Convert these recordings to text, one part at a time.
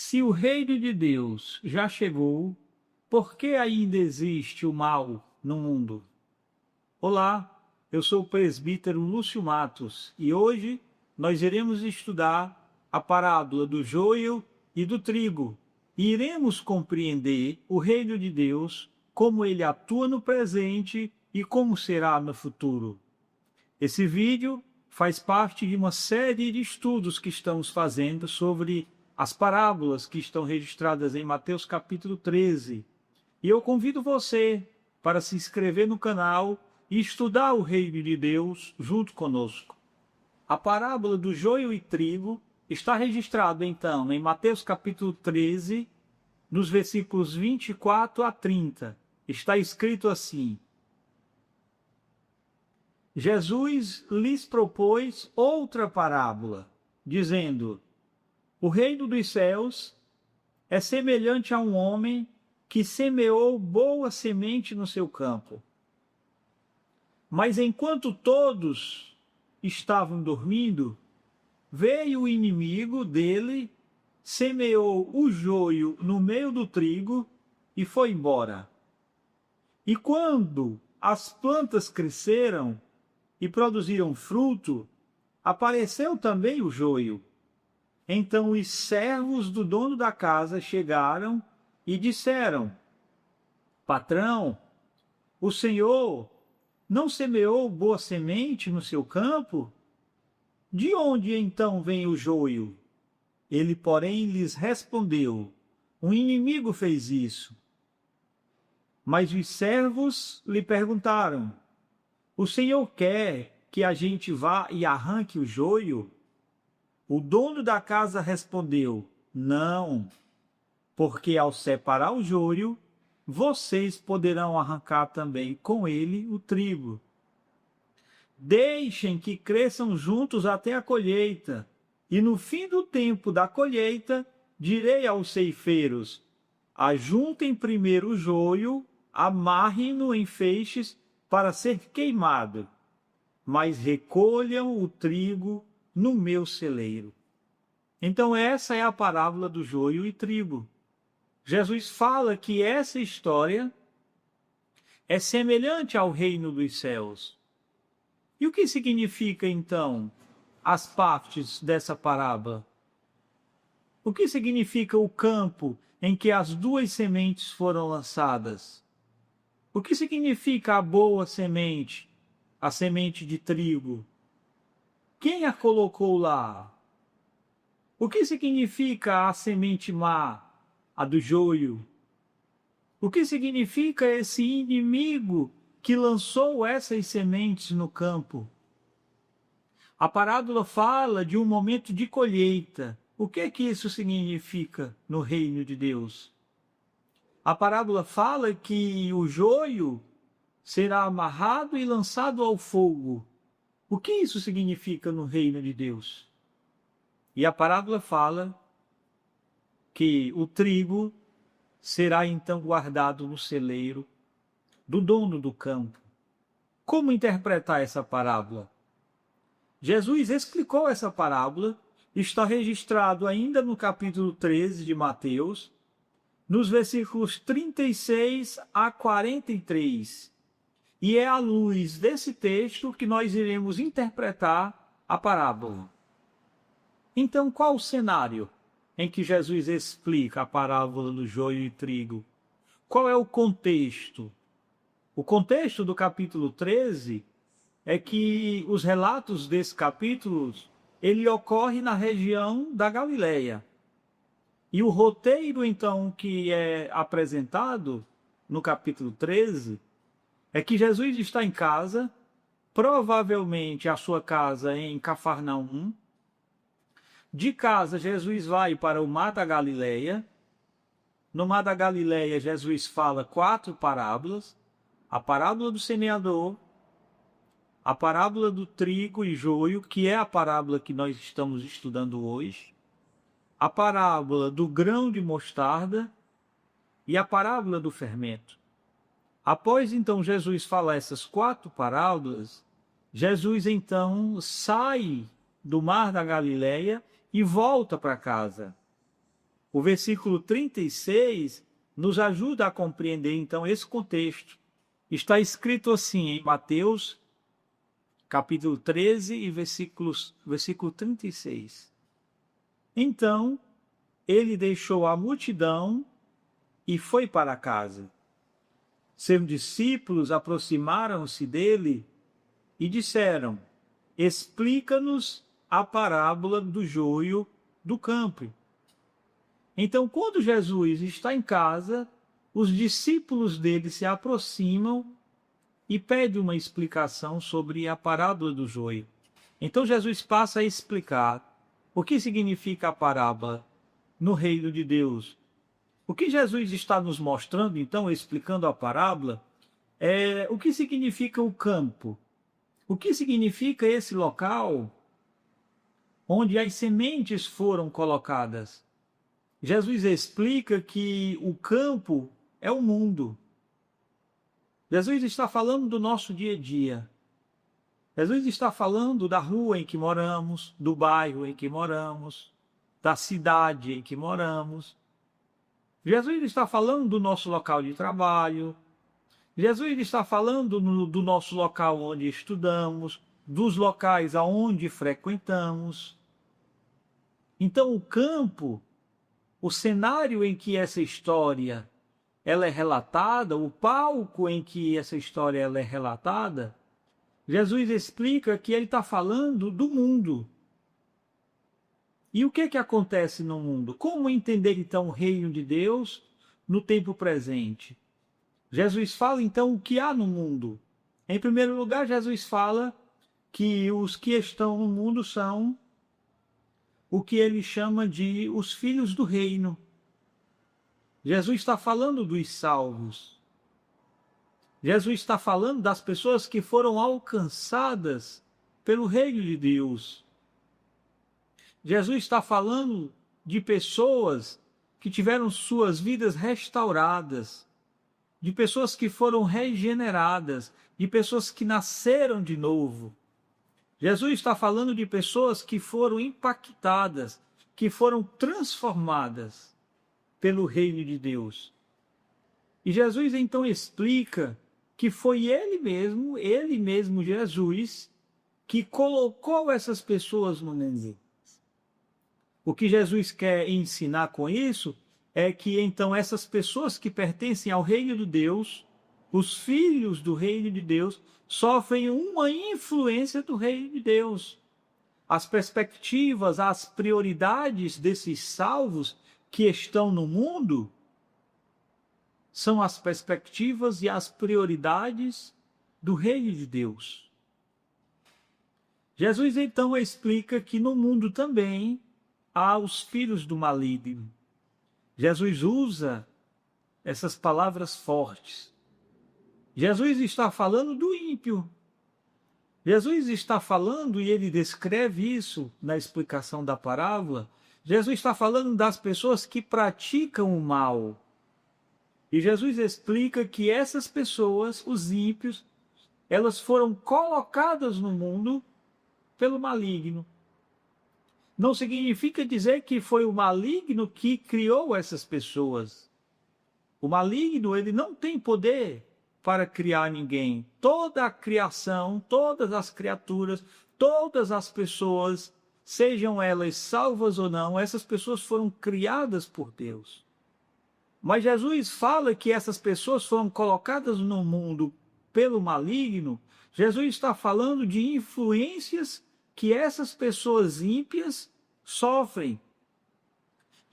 Se o reino de Deus já chegou, por que ainda existe o mal no mundo? Olá, eu sou o presbítero Lúcio Matos e hoje nós iremos estudar a parábola do joio e do trigo e iremos compreender o reino de Deus, como ele atua no presente e como será no futuro. Esse vídeo faz parte de uma série de estudos que estamos fazendo sobre as parábolas que estão registradas em Mateus capítulo 13. E eu convido você para se inscrever no canal e estudar o reino de Deus junto conosco. A parábola do joio e trigo está registrada então em Mateus capítulo 13, nos versículos 24 a 30. Está escrito assim: Jesus lhes propôs outra parábola, dizendo: o reino dos céus é semelhante a um homem que semeou boa semente no seu campo. Mas enquanto todos estavam dormindo, veio o inimigo dele, semeou o joio no meio do trigo e foi embora. E quando as plantas cresceram e produziram fruto, apareceu também o joio. Então os servos do dono da casa chegaram e disseram: patrão, o senhor não semeou boa semente no seu campo? De onde então vem o joio? Ele, porém, lhes respondeu: um inimigo fez isso. Mas os servos lhe perguntaram: o senhor quer que a gente vá e arranque o joio? O dono da casa respondeu: não, porque ao separar o joio, vocês poderão arrancar também com ele o trigo. Deixem que cresçam juntos até a colheita, e no fim do tempo da colheita, direi aos ceifeiros: ajuntem primeiro o joio, amarrem-no em feixes para ser queimado, mas recolham o trigo no meu celeiro. Então essa é a parábola do joio e trigo. Jesus fala que essa história é semelhante ao reino dos céus. E o que significa então as partes dessa parábola? O que significa o campo em que as duas sementes foram lançadas? O que significa a boa semente, a semente de trigo? Quem a colocou lá? O que significa a semente má, a do joio? O que significa esse inimigo que lançou essas sementes no campo? A parábola fala de um momento de colheita. O que é que isso significa no reino de Deus? A parábola fala que o joio será amarrado e lançado ao fogo. O que isso significa no reino de Deus? E a parábola fala que o trigo será então guardado no celeiro do dono do campo. Como interpretar essa parábola? Jesus explicou essa parábola, está registrado ainda no capítulo 13 de Mateus, nos versículos 36 a 43. E é à luz desse texto que nós iremos interpretar a parábola. Então, qual o cenário em que Jesus explica a parábola do joio e trigo? Qual é o contexto? O contexto do capítulo 13 é que os relatos desse capítulo, ele ocorre na região da Galileia. E o roteiro, então, que é apresentado no capítulo 13, é que Jesus está em casa, provavelmente a sua casa em Cafarnaum. De casa, Jesus vai para o Mar da Galileia. No Mar da Galileia, Jesus fala 4 parábolas: a parábola do semeador, a parábola do trigo e joio, que é a parábola que nós estamos estudando hoje, a parábola do grão de mostarda e a parábola do fermento. Após então Jesus falar essas 4 parábolas, Jesus então sai do Mar da Galileia e volta para casa. O versículo 36 nos ajuda a compreender, então, esse contexto. Está escrito assim em Mateus, capítulo 13, e versículo 36. Então, ele deixou a multidão e foi para casa. Seus discípulos aproximaram-se dele e disseram: explica-nos a parábola do joio do campo. Então, quando Jesus está em casa, os discípulos dele se aproximam e pedem uma explicação sobre a parábola do joio. Então, Jesus passa a explicar o que significa a parábola no reino de Deus. O que Jesus está nos mostrando, então, explicando a parábola, é o que significa o campo. O que significa esse local onde as sementes foram colocadas. Jesus explica que o campo é o mundo. Jesus está falando do nosso dia a dia. Jesus está falando da rua em que moramos, do bairro em que moramos, da cidade em que moramos. Jesus está falando do nosso local de trabalho. Jesus está falando do nosso local onde estudamos, dos locais aonde frequentamos. Então, o campo, o cenário em que essa história ela é relatada, o palco em que essa história ela é relatada, Jesus explica que ele está falando do mundo. E o que acontece no mundo? Como entender, então, o reino de Deus no tempo presente? Jesus fala, então, o que há no mundo. Em primeiro lugar, Jesus fala que os que estão no mundo são o que ele chama de os filhos do reino. Jesus está falando dos salvos. Jesus está falando das pessoas que foram alcançadas pelo reino de Deus. Jesus está falando de pessoas que tiveram suas vidas restauradas, de pessoas que foram regeneradas, de pessoas que nasceram de novo. Jesus está falando de pessoas que foram impactadas, que foram transformadas pelo reino de Deus. E Jesus então explica que foi ele mesmo Jesus, que colocou essas pessoas no mundo. O que Jesus quer ensinar com isso é que então essas pessoas que pertencem ao reino de Deus, os filhos do reino de Deus, sofrem uma influência do reino de Deus. As perspectivas, as prioridades desses salvos que estão no mundo são as perspectivas e as prioridades do reino de Deus. Jesus então explica que no mundo também há os filhos do maligno. Jesus usa essas palavras fortes. Jesus está falando do ímpio. Jesus está falando, e ele descreve isso na explicação da parábola, Jesus está falando das pessoas que praticam o mal. E Jesus explica que essas pessoas, os ímpios, elas foram colocadas no mundo pelo maligno. Não significa dizer que foi o maligno que criou essas pessoas. O maligno, ele não tem poder para criar ninguém. Toda a criação, todas as criaturas, todas as pessoas, sejam elas salvas ou não, essas pessoas foram criadas por Deus. Mas Jesus fala que essas pessoas foram colocadas no mundo pelo maligno. Jesus está falando de influências que essas pessoas ímpias sofrem.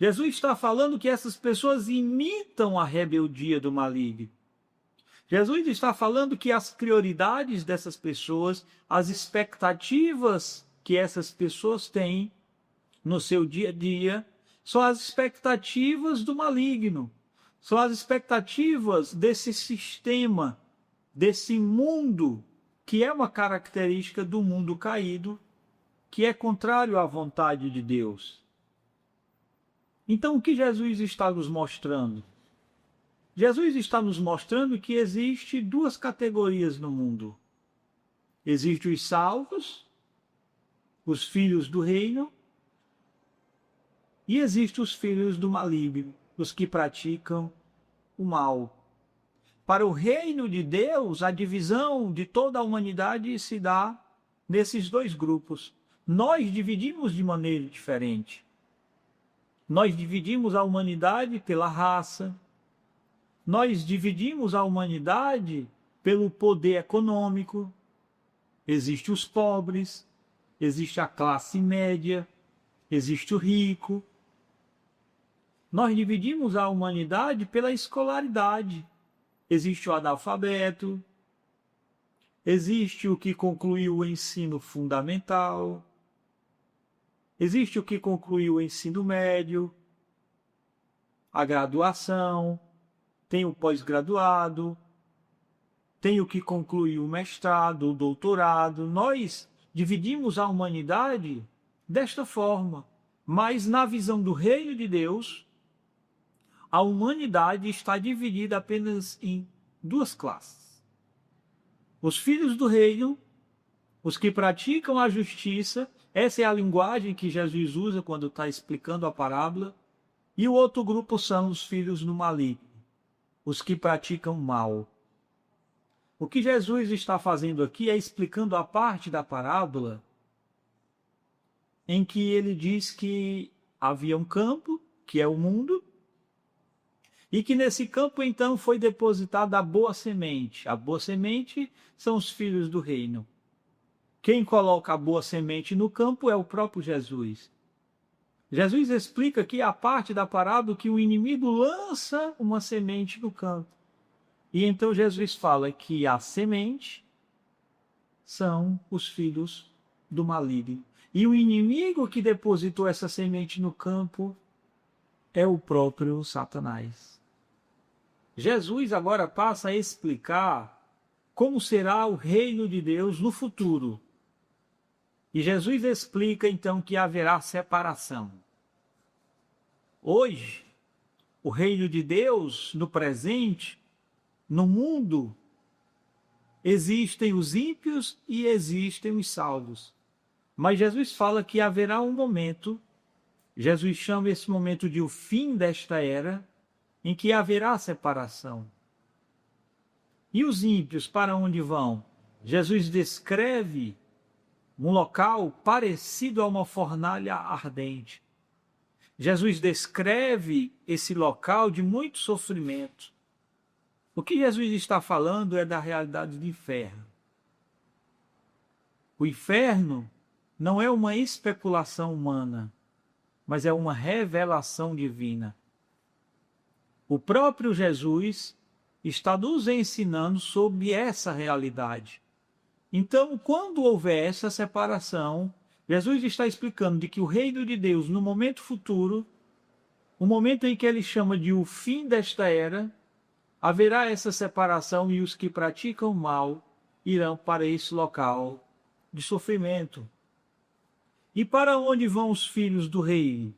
Jesus está falando que essas pessoas imitam a rebeldia do maligno. Jesus está falando que as prioridades dessas pessoas, as expectativas que essas pessoas têm no seu dia a dia, são as expectativas do maligno. São as expectativas desse sistema, desse mundo, que é uma característica do mundo caído, que é contrário à vontade de Deus. Então, o que Jesus está nos mostrando? Jesus está nos mostrando que existe duas categorias no mundo. Existem os salvos, os filhos do reino, E existem os filhos do maligno, os que praticam o mal. Para o reino de Deus, a divisão de toda a humanidade se dá nesses dois grupos. Nós dividimos de maneira diferente. Nós dividimos a humanidade pela raça. Nós dividimos a humanidade pelo poder econômico. Existem os pobres, existe a classe média, existe o rico. Nós dividimos a humanidade pela escolaridade. Existe o analfabeto, existe o que concluiu o ensino fundamental, existe o que concluiu o ensino médio, a graduação, tem o pós-graduado, tem o que concluiu o mestrado, o doutorado. Nós dividimos a humanidade desta forma, mas na visão do reino de Deus, a humanidade está dividida apenas em duas classes. Os filhos do reino, os que praticam a justiça, essa é a linguagem que Jesus usa quando está explicando a parábola, e o outro grupo são os filhos do maligno, os que praticam mal. O que Jesus está fazendo aqui é explicando a parte da parábola em que ele diz que havia um campo, que é o mundo, e que nesse campo, então, foi depositada a boa semente. A boa semente são os filhos do reino. Quem coloca a boa semente no campo é o próprio Jesus. Jesus explica aqui a parte da parábola que o inimigo lança uma semente no campo. E então Jesus fala que a semente são os filhos do maligno. E o inimigo que depositou essa semente no campo é o próprio Satanás. Jesus agora passa a explicar como será o reino de Deus no futuro. E Jesus explica então que haverá separação. Hoje, o reino de Deus, no presente, no mundo, existem os ímpios e existem os salvos. Mas Jesus fala que haverá um momento, Jesus chama esse momento de o fim desta era, em que haverá separação. E os ímpios para onde vão? Jesus descreve um local parecido a uma fornalha ardente. Jesus descreve esse local de muito sofrimento. O que Jesus está falando é da realidade do inferno. O inferno não é uma especulação humana, mas é uma revelação divina. O próprio Jesus está nos ensinando sobre essa realidade. Então, quando houver essa separação, Jesus está explicando de que o reino de Deus, no momento futuro, o momento em que ele chama de o fim desta era, haverá essa separação e os que praticam mal irão para esse local de sofrimento. E para onde vão os filhos do reino?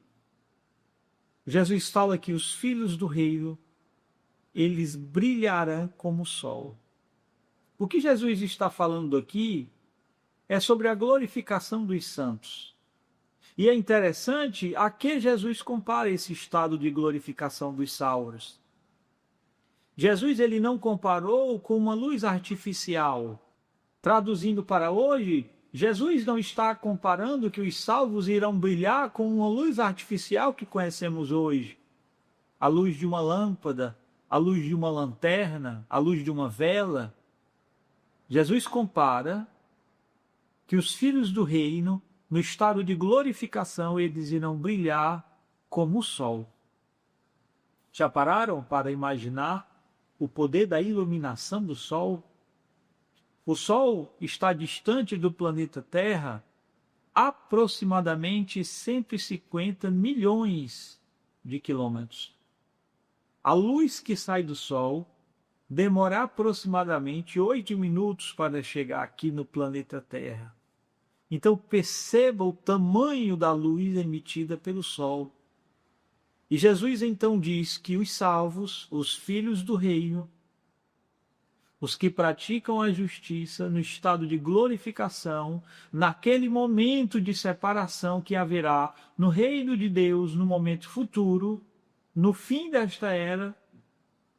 Jesus fala que os filhos do reino, eles brilharão como o sol. O que Jesus está falando aqui é sobre a glorificação dos santos. E é interessante a que Jesus compara esse estado de glorificação dos salvos. Jesus ele não comparou com uma luz artificial. Traduzindo para hoje, Jesus não está comparando que os salvos irão brilhar com uma luz artificial que conhecemos hoje. A luz de uma lâmpada, a luz de uma lanterna, a luz de uma vela. Jesus compara que os filhos do reino, no estado de glorificação, eles irão brilhar como o sol. Já pararam para imaginar o poder da iluminação do sol? O Sol está distante do planeta Terra aproximadamente 150 milhões de quilômetros. A luz que sai do Sol demora aproximadamente 8 minutos para chegar aqui no planeta Terra. Então perceba o tamanho da luz emitida pelo Sol. E Jesus então diz que os salvos, os filhos do reino, os que praticam a justiça no estado de glorificação, naquele momento de separação que haverá no reino de Deus, no momento futuro, no fim desta era.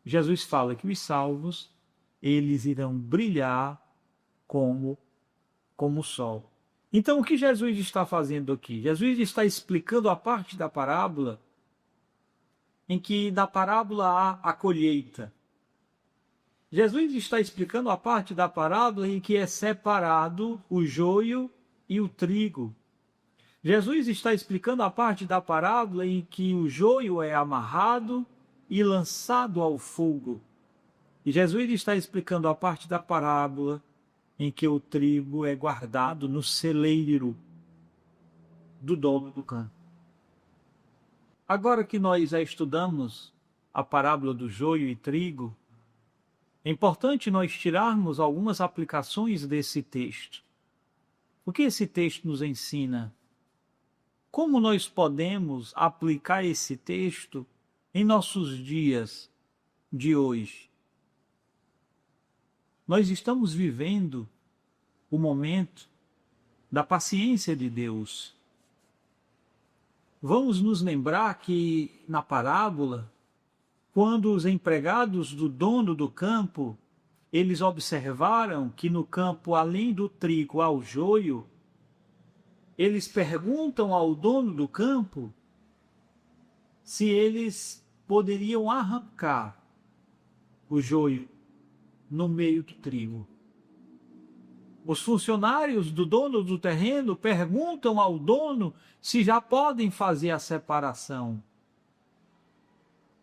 Jesus fala que os salvos, eles irão brilhar como o sol. Então, o que Jesus está fazendo aqui? Jesus está explicando a parte da parábola em que na parábola há a colheita. Jesus está explicando a parte da parábola em que é separado o joio e o trigo. Jesus está explicando a parte da parábola em que o joio é amarrado e lançado ao fogo. E Jesus está explicando a parte da parábola em que o trigo é guardado no celeiro do dono do campo. Agora que nós já estudamos a parábola do joio e trigo, é importante nós tirarmos algumas aplicações desse texto. O que esse texto nos ensina? Como nós podemos aplicar esse texto em nossos dias de hoje? Nós estamos vivendo o momento da paciência de Deus. Vamos nos lembrar que na parábola, quando os empregados do dono do campo, eles observaram que no campo, além do trigo, há o joio, eles perguntam ao dono do campo se eles poderiam arrancar o joio no meio do trigo. Os funcionários do dono do terreno perguntam ao dono se já podem fazer a separação.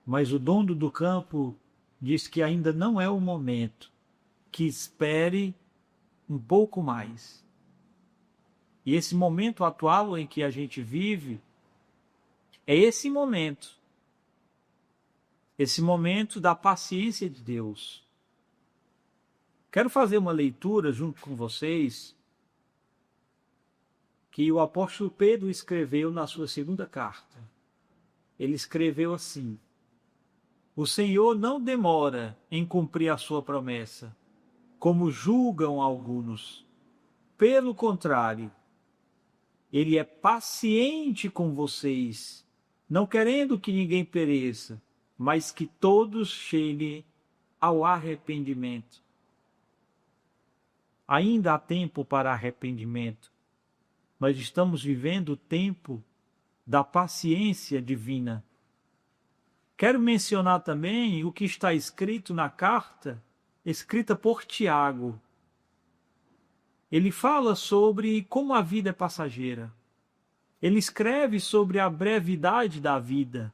Mas o dono do campo diz que ainda não é o momento, que espere um pouco mais. E esse momento atual em que a gente vive, é esse momento da paciência de Deus. Quero fazer uma leitura junto com vocês que o apóstolo Pedro escreveu na sua segunda carta. Ele escreveu assim: o Senhor não demora em cumprir a sua promessa, como julgam alguns. Pelo contrário, ele é paciente com vocês, não querendo que ninguém pereça, mas que todos cheguem ao arrependimento. Ainda há tempo para arrependimento. Nós estamos vivendo o tempo da paciência divina. Quero mencionar também o que está escrito na carta, escrita por Tiago. Ele fala sobre como a vida é passageira. Ele escreve sobre a brevidade da vida.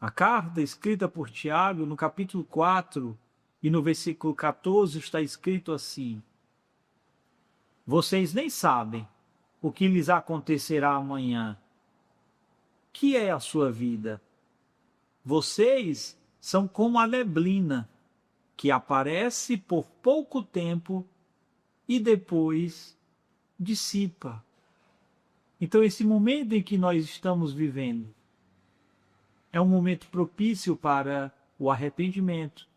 A carta escrita por Tiago, no capítulo 4 e no versículo 14, está escrito assim: vocês nem sabem o que lhes acontecerá amanhã. Que é a sua vida? Vocês são como a neblina, que aparece por pouco tempo e depois dissipa. Então, esse momento em que nós estamos vivendo é um momento propício para o arrependimento.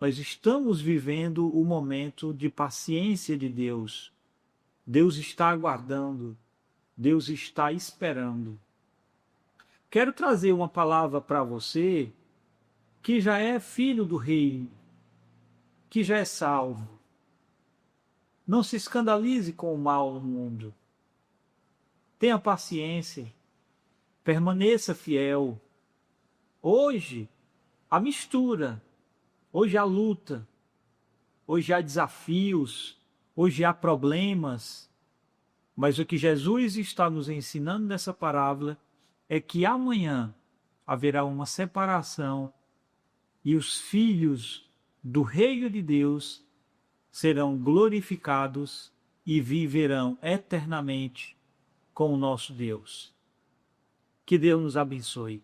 Nós estamos vivendo o momento de paciência de Deus. Deus está aguardando, Deus está esperando. Quero trazer uma palavra para você que já é filho do reino, que já é salvo. Não se escandalize com o mal no mundo. Tenha paciência, permaneça fiel. Hoje, a mistura, hoje há luta, hoje há desafios, hoje há problemas, mas o que Jesus está nos ensinando nessa parábola é que amanhã haverá uma separação e os filhos do reino de Deus serão glorificados e viverão eternamente com o nosso Deus. Que Deus nos abençoe.